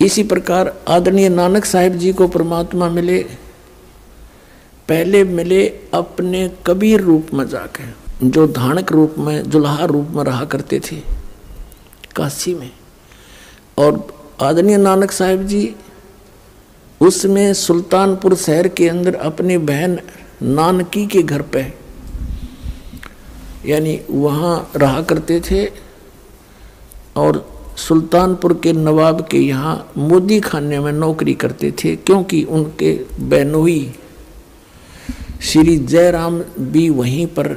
इसी प्रकार आदरणीय नानक साहिब जी को परमात्मा मिले, पहले मिले अपने कबीर रूप में जाके, जो धानक रूप में, जुल्हा रूप में रहा करते थे काशी में। और आदरणीय नानक साहिब जी उसमें सुल्तानपुर शहर के अंदर अपनी बहन नानकी के घर पे, यानी वहाँ रहा करते थे। और सुल्तानपुर के नवाब के यहाँ मोदी खाने में नौकरी करते थे, क्योंकि उनके बहनोई श्री जयराम भी वहीं पर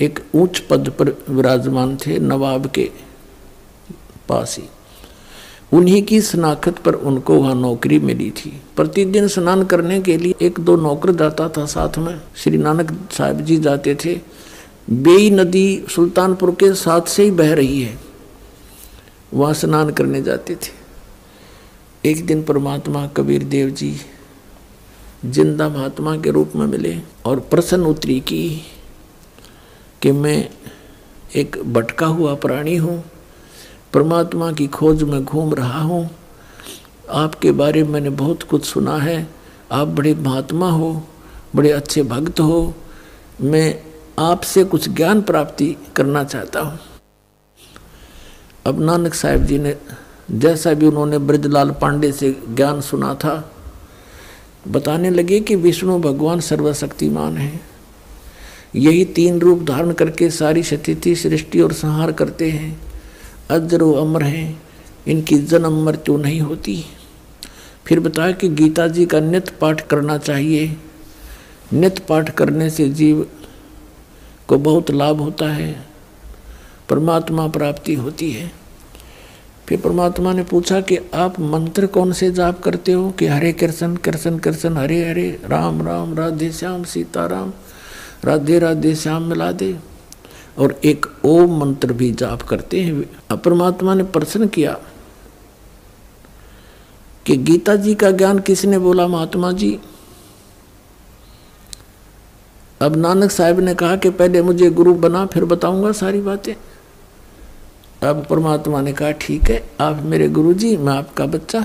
एक ऊंच पद पर विराजमान थे, नवाब के पास ही। उन्हीं की शनाख्त पर उनको वहाँ नौकरी मिली थी। प्रतिदिन स्नान करने के लिए एक दो नौकर जाता था साथ में, श्री नानक साहिब जी जाते थे। बेई नदी सुल्तानपुर के साथ से ही बह रही है, वहाँ स्नान करने जाते थे। एक दिन परमात्मा कबीर देव जी जिंदा महात्मा के रूप में मिले और प्रश्न उत्तरी की कि मैं एक भटका हुआ प्राणी हूँ, परमात्मा की खोज में घूम रहा हूँ, आपके बारे में मैंने बहुत कुछ सुना है, आप बड़े महात्मा हो, बड़े अच्छे भक्त हो, मैं आपसे कुछ ज्ञान प्राप्ति करना चाहता हूँ। अब नानक साहिब जी ने जैसा भी उन्होंने ब्रजलाल पांडे से ज्ञान सुना था, बताने लगे कि विष्णु भगवान सर्वशक्तिमान है, यही तीन रूप धारण करके सारी स्थिति सृष्टि और संहार करते हैं, अजर व अमर हैं, इनकी जन्म मृत्यु नहीं होती। फिर बताया कि गीता जी का नित्य पाठ करना चाहिए, नित्य पाठ करने से जीव को बहुत लाभ होता है, परमात्मा प्राप्ति होती है। फिर परमात्मा ने पूछा कि आप मंत्र कौन से जाप करते हो? कि हरे कृष्ण कृष्ण कृष्ण हरे हरे, राम राम राधे श्याम सीताराम, राधे राधे श्याम मिला दे, और एक ओम मंत्र भी जाप करते हैं। अब परमात्मा ने प्रश्न किया कि गीता जी का ज्ञान किसने बोला महात्मा जी? अब नानक साहिब ने कहा कि पहले मुझे गुरु बना, फिर बताऊंगा सारी बातें। अब परमात्मा ने कहा ठीक है, आप मेरे गुरु जी, मैं आपका बच्चा,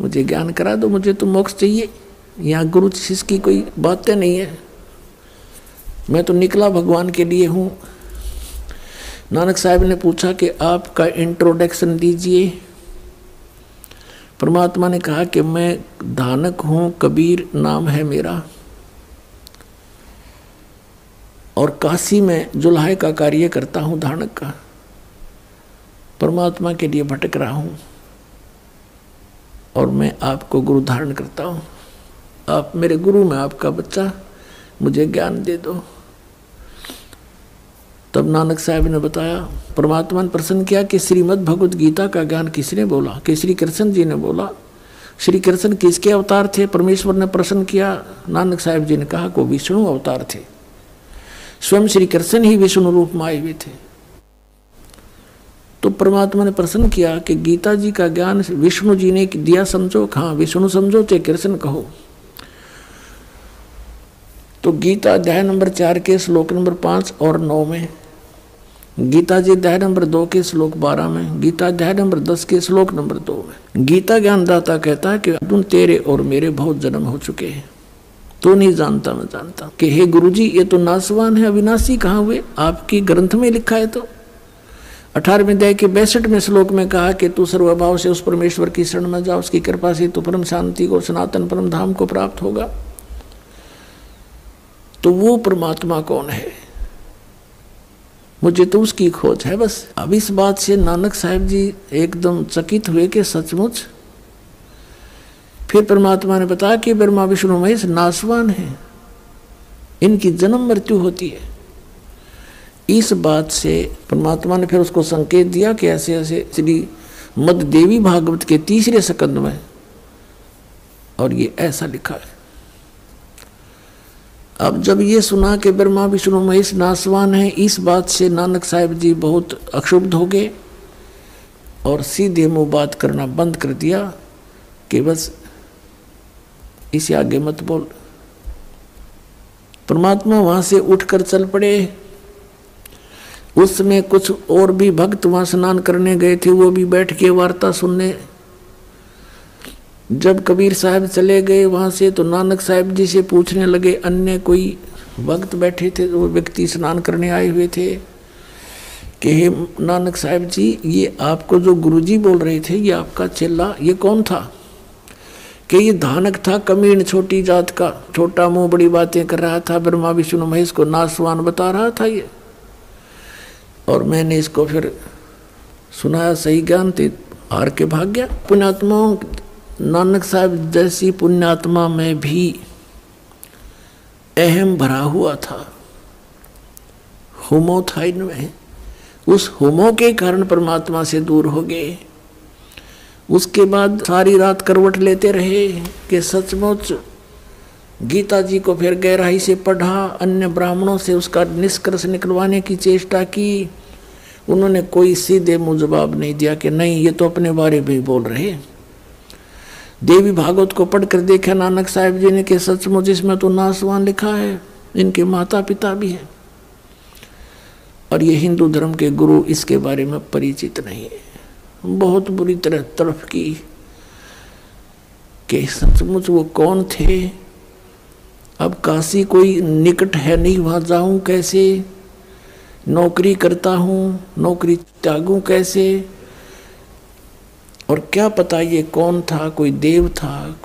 मुझे ज्ञान करा दो, मुझे तो मोक्ष चाहिए, यहाँ गुरु शिष्य की कोई बातें नहीं है, मैं तो निकला भगवान के लिए हूँ। नानक साहिब ने पूछा कि आपका इंट्रोडक्शन दीजिए। परमात्मा ने कहा कि मैं धानक हूँ, कबीर नाम है मेरा, और काशी में जुल्हे का कार्य करता हूँ, धानक का, परमात्मा के लिए भटक रहा हूँ, और मैं आपको गुरु धारण करता हूँ, आप मेरे गुरु, मैं आपका बच्चा, मुझे ज्ञान दे दो। तब नानक साहब ने बताया, परमात्मा ने प्रश्न किया कि श्रीमद् भगवद गीता का ज्ञान किसने बोला? कि श्री कृष्ण जी ने बोला। श्री कृष्ण किसके अवतार थे? परमेश्वर ने प्रश्न किया। नानक साहब जी ने कहा को विष्णु अवतार थे, स्वयं श्री कृष्ण ही विष्णु रूप में आए हुए थे। तो परमात्मा ने प्रश्न किया कि गीता जी का ज्ञान विष्णु जी ने दिया समझो? हाँ, विष्णु समझो चाहे कृष्ण कहो। तो गीता अध्याय नंबर 4 के श्लोक नंबर 5 और 9 में, गीता जी अध्याय नंबर 2 के श्लोक 12 में, गीता अध्याय नंबर 10 के श्लोक नंबर 2 में गीता ज्ञानदाता कहता है कि अर्जुन तेरे और मेरे बहुत जन्म हो चुके हैं, तो नहीं जानता मैं जानता। कि हे गुरुजी, ये तो नासवान है, अविनाशी कहाँ हुए? आपकी ग्रंथ में लिखा है। तो 18वें अध्याय के 62वें श्लोक में कहा कि तू सर्वभाव से उस परमेश्वर की शरण में जा, उसकी कृपा से तू परम शांति को, सनातन परम धाम को प्राप्त होगा। तो वो परमात्मा कौन है? मुझे तो उसकी खोज है बस। अब इस बात से नानक साहिब जी एकदम चकित हुए कि सचमुच। फिर परमात्मा ने बताया कि ब्रह्मा विष्णु महेश नासवान है, इनकी जन्म मृत्यु होती है। इस बात से परमात्मा ने फिर उसको संकेत दिया कि ऐसे ऐसे श्री मद देवी भागवत के 3रे स्कंद में, और ये ऐसा लिखा है। अब जब ये सुना कि ब्रह्मा विष्णु महेश नासवान है, इस बात से नानक साहिब जी बहुत अक्षुब्ध हो गए और सीधे मुंह बात करना बंद कर दिया कि बस इसे आगे मत बोल। परमात्मा वहां से उठकर चल पड़े उसमें कुछ और भी भक्त वहां स्नान करने गए थे, वो भी बैठ के वार्ता सुनने। जब कबीर साहब चले गए वहां से तो नानक साहब जी से पूछने लगे, अन्य कोई भक्त बैठे थे, वो व्यक्ति स्नान करने आए हुए थे, कि हे नानक साहब जी, ये आपको जो गुरुजी बोल रहे थे, ये आपका चेला, ये कौन था? कि ये धानक था, कमीन, छोटी जात का, छोटा मुंह, बड़ी बातें कर रहा था, ब्रह्मा विष्णु महेश को नासवान बता रहा था ये। और मैंने इसको फिर सुनाया, सही ज्ञान थे, हार के भाग गया। पुण्यात्माओं, नानक साहब जैसी पुण्यात्मा में भी अहम भरा हुआ था, होमो था इनमें। उस होमो के कारण परमात्मा से दूर हो गए। उसके बाद सारी रात करवट लेते रहे कि सचमुच गीता जी को फिर गहराई से पढ़ा, अन्य ब्राह्मणों से उसका निष्कर्ष निकलवाने की चेष्टा की। उन्होंने कोई सीधे मुंह जवाब नहीं दिया कि नहीं, ये तो अपने बारे में ही बोल रहे। देवी भागवत को पढ़कर देखा नानक साहब जी ने कि सचमुच इसमें तो नासवान लिखा है, इनके माता पिता भी हैं, और ये हिंदू धर्म के गुरु इसके बारे में परिचित नहीं है। बहुत बुरी तरह तड़फ की कि सचमुच वो कौन थे। अब काशी कोई निकट है नहीं, वहां जाऊं कैसे, नौकरी करता हूं, नौकरी त्यागूं कैसे, और क्या पता ये कौन था, कोई देव था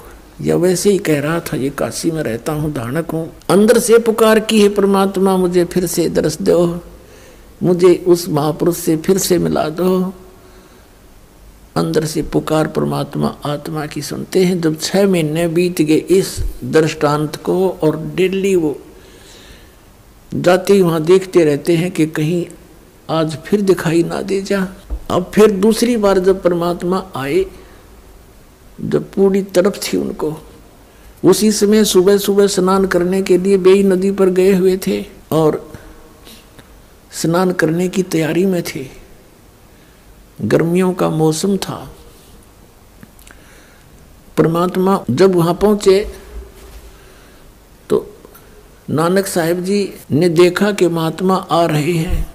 या वैसे ही कह रहा था ये काशी में रहता हूं, धानक हूं। अंदर से पुकार की है, परमात्मा मुझे फिर से दर्श दो, मुझे उस महापुरुष से फिर से मिला दो। अंदर से पुकार परमात्मा आत्मा की सुनते हैं। जब 6 महीने बीत गए इस दृष्टांत को, और डेली वो जाते ही वहां देखते रहते हैं कि कहीं आज फिर दिखाई ना दे जा। अब फिर दूसरी बार जब परमात्मा आए, जब पूरी तरफ थी उनको, उसी समय सुबह सुबह स्नान करने के लिए बेई नदी पर गए हुए थे और स्नान करने की तैयारी में थे। गर्मियों का मौसम था। परमात्मा जब वहां पहुंचे तो नानक साहब जी ने देखा कि महात्मा आ रहे हैं,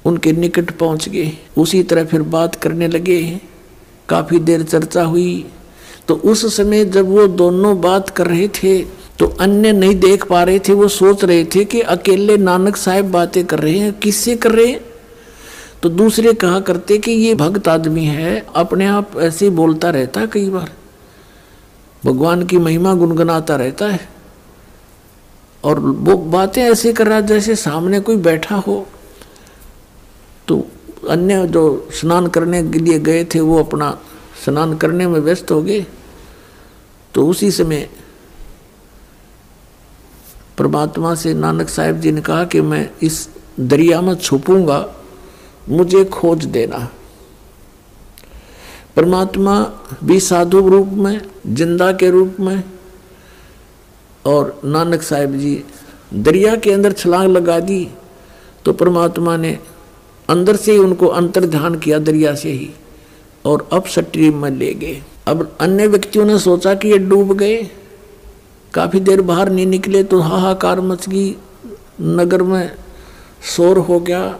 उनके निकट पहुंच गए। उसी तरह फिर बात करने लगे, काफी देर चर्चा हुई। तो उस समय जब वो दोनों बात कर रहे थे तो अन्य नहीं देख पा रहे थे, वो सोच रहे थे कि अकेले नानक साहब बातें कर रहे हैं, किससे कर रहे हैं। तो दूसरे कहा करते कि ये भक्त आदमी है, अपने आप ऐसे ही बोलता रहता है, कई बार भगवान की महिमा गुनगुनाता रहता है, और वो बातें ऐसे कर रहा जैसे सामने कोई बैठा हो। तो अन्य जो स्नान करने के लिए गए थे वो अपना स्नान करने में व्यस्त हो गए। तो उसी समय परमात्मा से नानक साहब जी ने कहा कि मैं इस दरिया में छुपूंगा, मुझे खोज देना। परमात्मा भी साधु रूप में, जिंदा के रूप में, और नानक साहब जी दरिया के अंदर छलांग लगा दी। तो परमात्मा ने अंदर से ही उनको अंतर्ध्यान किया दरिया से ही, और अब स्ट्रीम में ले गए। अब अन्य व्यक्तियों ने सोचा कि ये डूब गए, काफी देर बाहर नहीं निकले तो हाहाकार मच गई, नगर में शोर हो गया,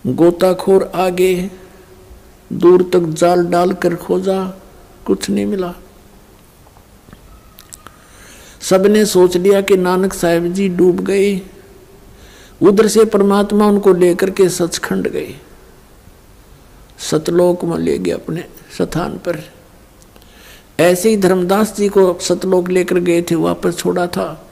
गोताखोर आगे दूर तक जाल डालकर खोजा, कुछ नहीं मिला। सबने सोच लिया कि नानक साहब जी डूब गए। उधर से परमात्मा उनको लेकर के सचखंड गए, सतलोक में ले गए अपने स्थान पर। ऐसे ही धर्मदास जी को सतलोक लेकर गए थे, वापस छोड़ा था।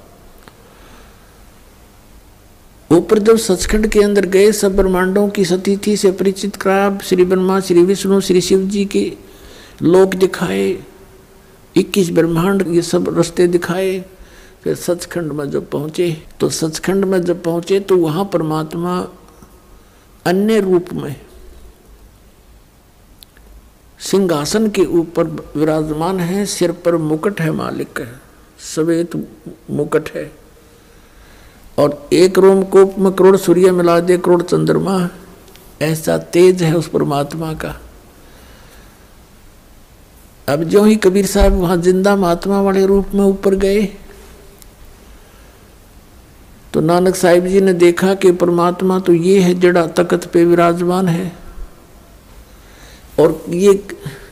ऊपर जब सचखंड के अंदर गए, सब ब्रह्मांडों की स्थिति से परिचित कराया। श्री ब्रह्मा, श्री विष्णु, श्री शिव जी के लोक दिखाए, 21 ब्रह्मांड, ये सब रास्ते दिखाए। फिर सचखंड में जब पहुंचे तो सचखंड में जब पहुंचे तो वहां परमात्मा अन्य रूप में सिंहासन के ऊपर विराजमान है। सिर पर मुकुट है, मालिक है, श्वेत मुकुट है, और एक रोमकूप में करोड़ सूर्य मिला दे, करोड़ चंद्रमा, ऐसा तेज है उस परमात्मा का। अब जो ही कबीर साहब वहां जिंदा महात्मा वाले रूप में ऊपर गए तो नानक साहिब जी ने देखा कि परमात्मा तो ये है जड़ा तख्त पे विराजमान है, और ये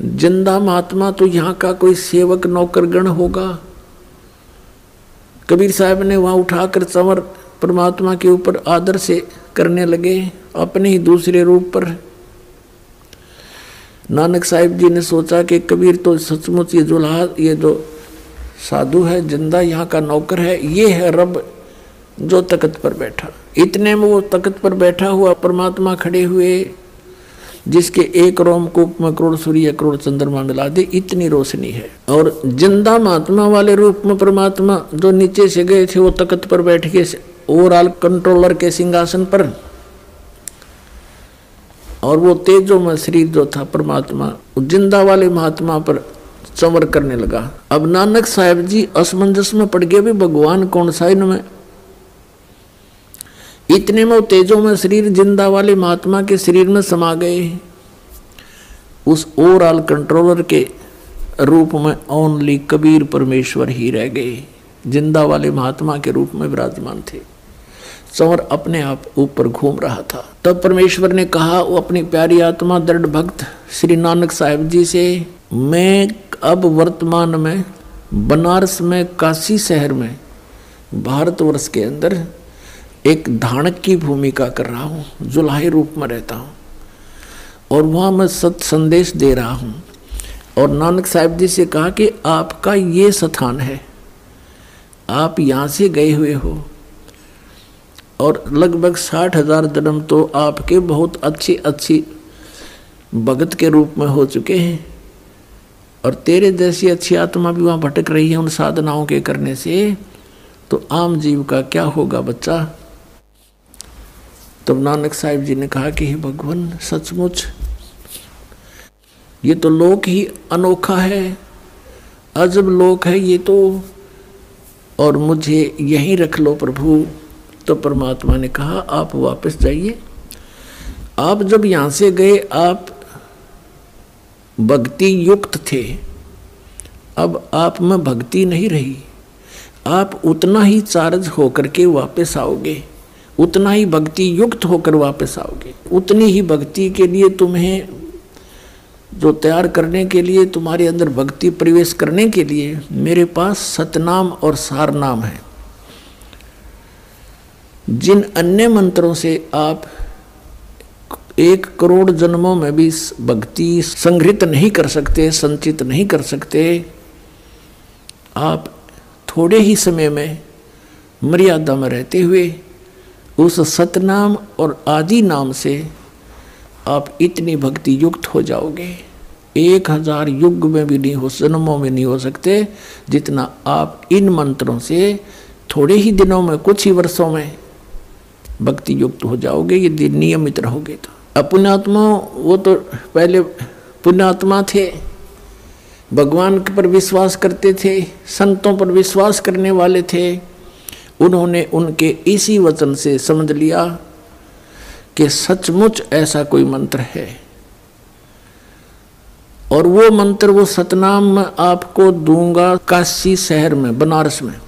जिंदा महात्मा तो यहाँ का कोई सेवक नौकरगण होगा। कबीर साहब ने वहाँ उठाकर चंवर परमात्मा के ऊपर आदर से करने लगे अपने ही दूसरे रूप पर। नानक साहिब जी ने सोचा कि कबीर तो सचमुच ये जुल्हा, ये जो साधु है जिंदा यहाँ का नौकर है, ये है रब जो तख्त पर बैठा। इतने में वो तख्त पर बैठा हुआ परमात्मा खड़े हुए, जिसके एक रोमकूप में करोड़ सूर्य करोड़ चंद्रमा मिला दे इतनी रोशनी है। और जिंदा महात्मा वाले रूप में परमात्मा जो नीचे से गए थे वो तख्त पर बैठ के ओवरऑल कंट्रोलर के सिंहासन पर, और वो तेजो में शरीर जो था परमात्मा जिंदा वाले महात्मा पर चंवर करने लगा। अब नानक साहिब जी असमंजस में पड़ गए, भी भगवान कौन सा इनमें। इतने में तेजो में शरीर जिंदा वाले महात्मा के शरीर में समा गए। उस ओवरऑल कंट्रोलर के रूप में ओनली कबीर परमेश्वर ही रह गए, जिंदा वाले महात्मा के रूप में विराजमान थे। चंवर अपने आप ऊपर घूम रहा था। तब परमेश्वर ने कहा वो अपनी प्यारी आत्मा दृढ़ भक्त श्री नानक साहिब जी से, मैं अब वर्तमान में बनारस में काशी शहर में भारतवर्ष के अंदर एक धानक की भूमिका कर रहा हूँ, जुल्हाई रूप में रहता हूँ, और वहाँ मैं सत संदेश दे रहा हूँ। और नानक साहिब जी से कहा कि आपका ये स्थान है, आप यहाँ से गए हुए हो, और लगभग 60,000 जन्म तो आपके बहुत अच्छी भगत के रूप में हो चुके हैं, और तेरे जैसी अच्छी आत्मा भी वहाँ भटक रही है उन साधनाओं के करने से, तो आम जीव का क्या होगा बच्चा। तब नानक साहिब जी ने कहा कि हे भगवान, सचमुच ये तो लोक ही अनोखा है, अजब लोक है ये तो, और मुझे यहीं रख लो प्रभु। तो परमात्मा ने कहा आप वापस जाइए। आप जब यहाँ से गए आप भक्ति युक्त थे, अब आप में भक्ति नहीं रही, आप उतना ही चार्ज होकर के वापस आओगे, उतना ही भक्ति युक्त होकर वापस आओगे। उतनी ही भक्ति के लिए तुम्हें जो तैयार करने के लिए, तुम्हारे अंदर भक्ति प्रवेश करने के लिए मेरे पास सतनाम और सारनाम है। जिन अन्य मंत्रों से आप 1 करोड़ जन्मों में भी भक्ति संग्रहित नहीं कर सकते, संचित नहीं कर सकते, आप थोड़े ही समय में मर्यादा में रहते हुए उस सतनाम और आदि नाम से आप इतनी भक्ति युक्त हो जाओगे, 1000 युग में भी नहीं हो, जन्मों में नहीं हो सकते, जितना आप इन मंत्रों से थोड़े ही दिनों में, कुछ ही वर्षों में भक्ति युक्त हो जाओगे यदि नियमित रहोगे तो। पुण्यात्मा वो तो पहले पुण्यात्मा थे, भगवान पर विश्वास करते थे, संतों पर विश्वास करने वाले थे। उन्होंने उनके इसी वचन से समझ लिया कि सचमुच ऐसा कोई मंत्र है, और वो मंत्र, वो सतनाम मैं आपको दूंगा काशी शहर में, बनारस में,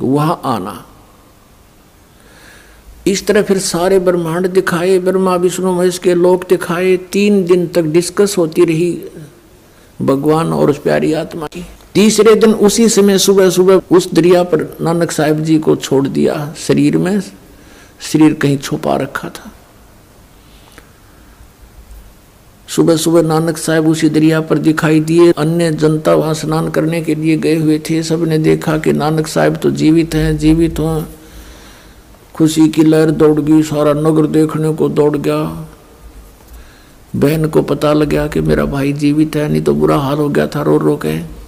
वहां आना। इस तरह फिर सारे ब्रह्मांड दिखाए, ब्रह्मा विष्णु महेश के लोक दिखाए। 3 दिन तक डिस्कस होती रही भगवान और उस प्यारी आत्मा की। तीसरे दिन उसी समय सुबह सुबह उस दरिया पर नानक साहिब जी को छोड़ दिया। शरीर में, शरीर कहीं छुपा रखा था। सुबह सुबह नानक साहिब उसी दरिया पर दिखाई दिए। अन्य जनता वहां स्नान करने के लिए गए हुए थे। सबने देखा कि नानक साहिब तो जीवित हैं, जीवित हों। खुशी की लहर दौड़ गई, सारा नगर देखने को दौड़ गया। बहन को पता लग गया कि मेरा भाई जीवित है, नहीं तो बुरा हाल हो गया था, रो रो के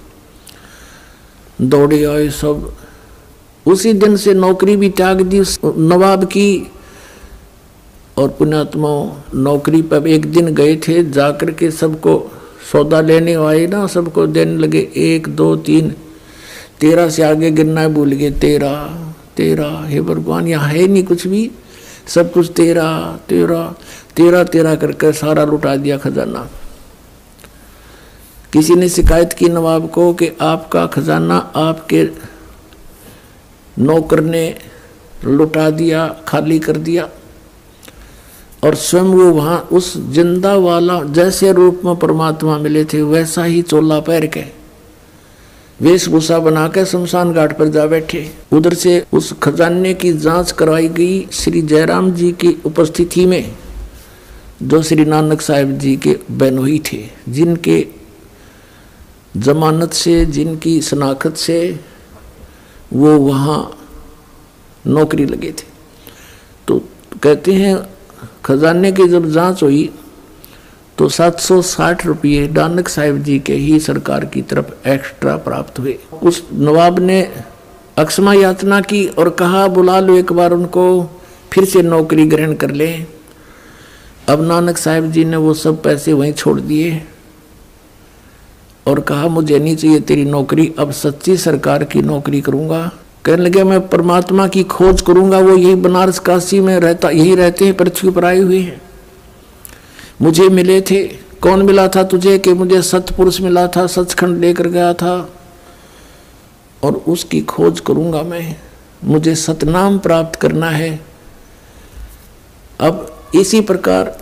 दौड़े आए सब। उसी दिन से नौकरी भी त्याग दी नवाब की। और पुण्यात्मा नौकरी पर एक दिन गए थे, जाकर के सबको सौदा लेने आए ना, सबको देने लगे 1 2 3, 13 से आगे गिनना है भूल गए। 13 हे भगवान, यहाँ है नहीं कुछ भी, सब कुछ 13 करके सारा लुटा दिया खजाना। किसी ने शिकायत की नवाब को कि आपका खजाना आपके नौकर ने लुटा दिया, खाली कर दिया। और स्वयं वो वहाँ उस जिंदा वाला जैसे रूप में परमात्मा मिले थे वैसा ही चोला पहन के वेशभूषा बना के शमशान घाट पर जा बैठे। उधर से उस खजाने की जांच करवाई गई श्री जयराम जी की उपस्थिति में, जो श्री नानक साहिब जी के बहनोई थे, जिनके जमानत से, जिनकी शनाख्त से वो वहाँ नौकरी लगे थे। तो कहते हैं खजाने की जब जांच हुई तो 760 रुपये नानक साहिब जी के ही सरकार की तरफ एक्स्ट्रा प्राप्त हुए। उस नवाब ने अक्षमा याचना की और कहा बुला लो एक बार उनको, फिर से नौकरी ग्रहण कर लें। अब नानक साहिब जी ने वो सब पैसे वहीं छोड़ दिए और कहा मुझे नहीं चाहिए तेरी नौकरी, अब सच्ची सरकार की नौकरी करूंगा। कहने लगे मैं परमात्मा की खोज करूंगा, वो यही बनारस काशी में रहता, यही रहते हैं, पृथ्वी पर आए हुए हैं, मुझे मिले थे। कौन मिला था तुझे? कि मुझे सतपुरुष मिला था, सचखंड लेकर गया था और उसकी खोज करूंगा मैं, मुझे सतनाम प्राप्त करना है। अब इसी प्रकार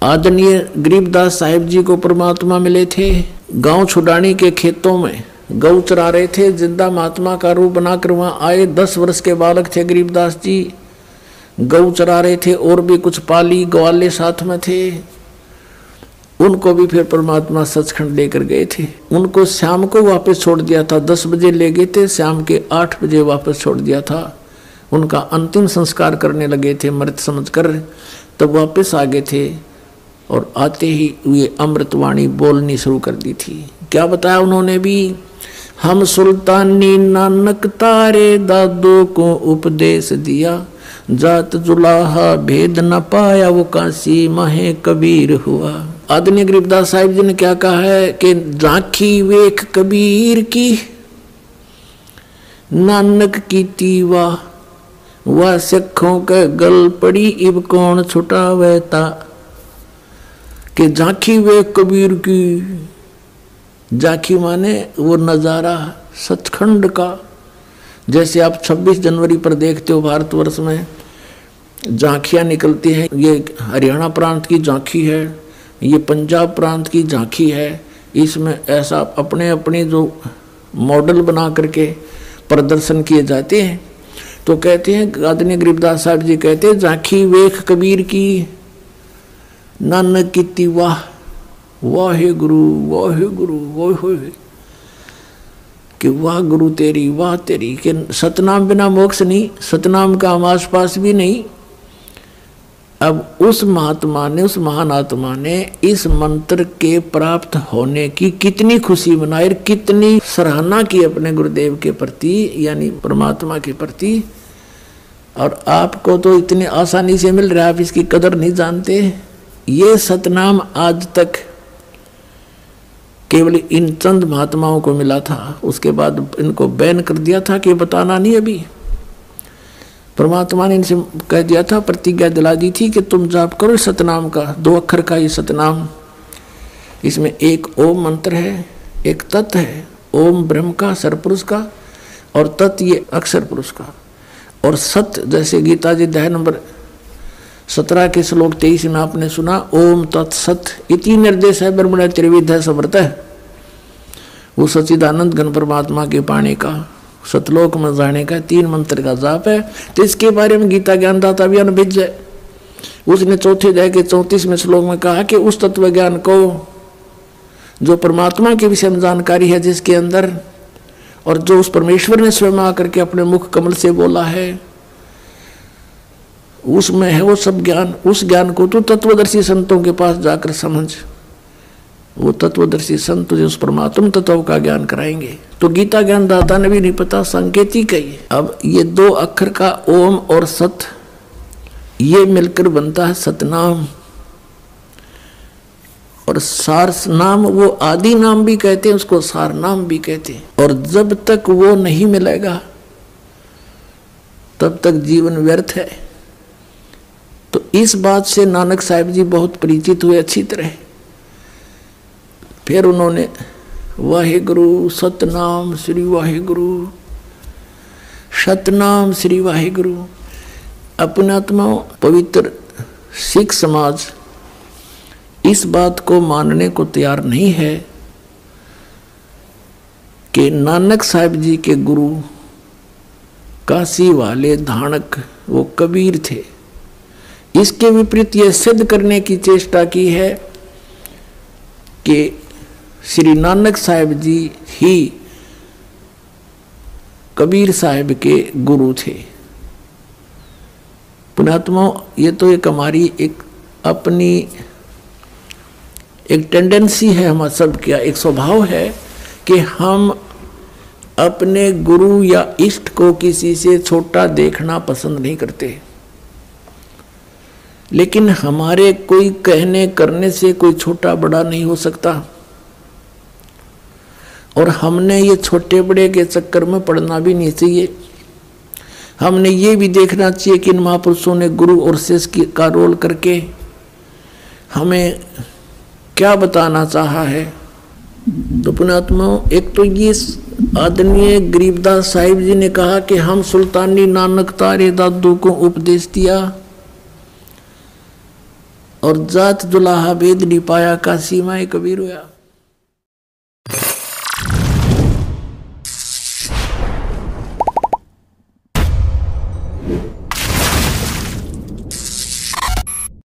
आदरणीय गरीबदास साहिब जी को परमात्मा मिले थे। गांव छुडानी के खेतों में गौ चरा रहे थे, जिंदा महात्मा का रूप बनाकर वहां आए। 10 वर्ष के बालक थे गरीबदास जी, गौ चरा रहे थे और भी कुछ पाली ग्वाले साथ में थे। उनको भी फिर परमात्मा सचखंड लेकर गए थे। उनको शाम को वापस छोड़ दिया था, 10 बजे ले गए थे, शाम के 8 बजे वापस छोड़ दिया था। उनका अंतिम संस्कार करने लगे थे मृत समझकर, तब वापस आ गए थे और आते ही ये अमृतवाणी बोलनी शुरू कर दी थी। क्या बताया उन्होंने भी? हम सुल्तानी नानक तारे दादों को उपदेश दिया, जात जुलाहा भेद न पाया वो काशी माहे कबीर हुआ। आदरणीय गरीबदास साहिब जी ने क्या कहा है कि झांकी वेख कबीर की, नानक की तीवा वह सिखों के गल पड़ी, इब कौन छुटावेता। कि झांकी वेख कबीर की, झांकी माने वो नज़ारा सचखंड का। जैसे आप 26 जनवरी पर देखते हो भारतवर्ष में झांकियाँ निकलती हैं, ये हरियाणा प्रांत की झांकी है, ये पंजाब प्रांत की झांकी है। इसमें ऐसा अपने अपने जो मॉडल बना करके प्रदर्शन किए जाते हैं। तो कहते हैं आदरणीय गरीबदास साहब जी कहते हैं झांकी वेख कबीर की, नानक की वाह वाहे गुरु वाहे गुरु वाहे, कि वाह गुरु तेरी, वाह तेरी। कि सतनाम बिना मोक्ष नहीं, सतनाम का हम आस पास भी नहीं। अब उस महात्मा ने, उस महान आत्मा ने इस मंत्र के प्राप्त होने की कितनी खुशी मनाई, कितनी सराहना की अपने गुरुदेव के प्रति, यानी परमात्मा के प्रति। और आपको तो इतनी आसानी से मिल रहा है, आप इसकी कदर नहीं जानते। ये सतनाम आज तक केवल इन चंद महात्माओं को मिला था, उसके बाद इनको बैन कर दिया था कि बताना नहीं। अभी परमात्मा ने इनसे कह दिया था, प्रतिज्ञा दिला दी थी कि तुम जाप करो सतनाम का, 2 अक्षर का ये सतनाम। इसमें एक ओम मंत्र है, एक तत् है, ओम ब्रह्म का सरपुरुष का और तत् ये अक्षर पुरुष का, और सत जैसे गीता जी अध्याय नंबर 17 के श्लोक 23 में आपने सुना, ओम तत्सत इति निर्देश है ब्रह्मण त्रिविध समर्थ है। वो सच्चिदानंद घन परमात्मा के पाने का, सतलोक में जाने का 3 मंत्र का जाप है। तो इसके बारे में गीता ज्ञानदाता अभियान भेज जाए, उसने चौथे अध्याय के 34वें श्लोक में कहा कि उस तत्व ज्ञान को जो परमात्मा के विषय में जानकारी है जिसके अंदर, और जो उस परमेश्वर ने स्वयं आकर के अपने मुख कमल से बोला है, उसमें है वो सब ज्ञान। उस ज्ञान को तो तत्वदर्शी संतों के पास जाकर समझ, वो तत्वदर्शी संत तुझे उस परमात्म तत्व का ज्ञान कराएंगे। तो गीता ज्ञान दाता ने भी नहीं पता, संकेतिक है। अब ये 2 अक्षर का ओम और सत, ये मिलकर बनता है सतनाम। और सार नाम, वो आदि नाम भी कहते हैं उसको, सार नाम भी कहते हैं। और जब तक वो नहीं मिलेगा तब तक जीवन व्यर्थ है। तो इस बात से नानक साहिब जी बहुत परिचित हुए अच्छी तरह। फिर उन्होंने वाहे गुरु सतनाम श्री वाहे गुरु सतनाम श्री वाहिगुरु। अपने आत्मा पवित्र सिख समाज इस बात को मानने को तैयार नहीं है कि नानक साहिब जी के गुरु काशी वाले धानक वो कबीर थे। इसके विपरीत यह सिद्ध करने की चेष्टा की है कि श्री नानक साहिब जी ही कबीर साहिब के गुरु थे। पुण्यात्मा, ये तो एक हमारी एक अपनी एक टेंडेंसी है, हमारा सब क्या एक स्वभाव है कि हम अपने गुरु या इष्ट को किसी से छोटा देखना पसंद नहीं करते। लेकिन हमारे कोई कहने करने से कोई छोटा बड़ा नहीं हो सकता, और हमने ये छोटे बड़े के चक्कर में पड़ना भी नहीं चाहिए। हमने ये भी देखना चाहिए कि इन महापुरुषों ने गुरु और शिष्य का रोल करके हमें क्या बताना चाहा है। तो पुण्यात्मा, एक तो ये आदरणीय गरीबदास साहिब जी ने कहा कि हम सुल्तानी नानक तारे दादू को उपदेश दिया, और जात जुलाहा भेद नहीं पाया, काशी माए कबीर होया।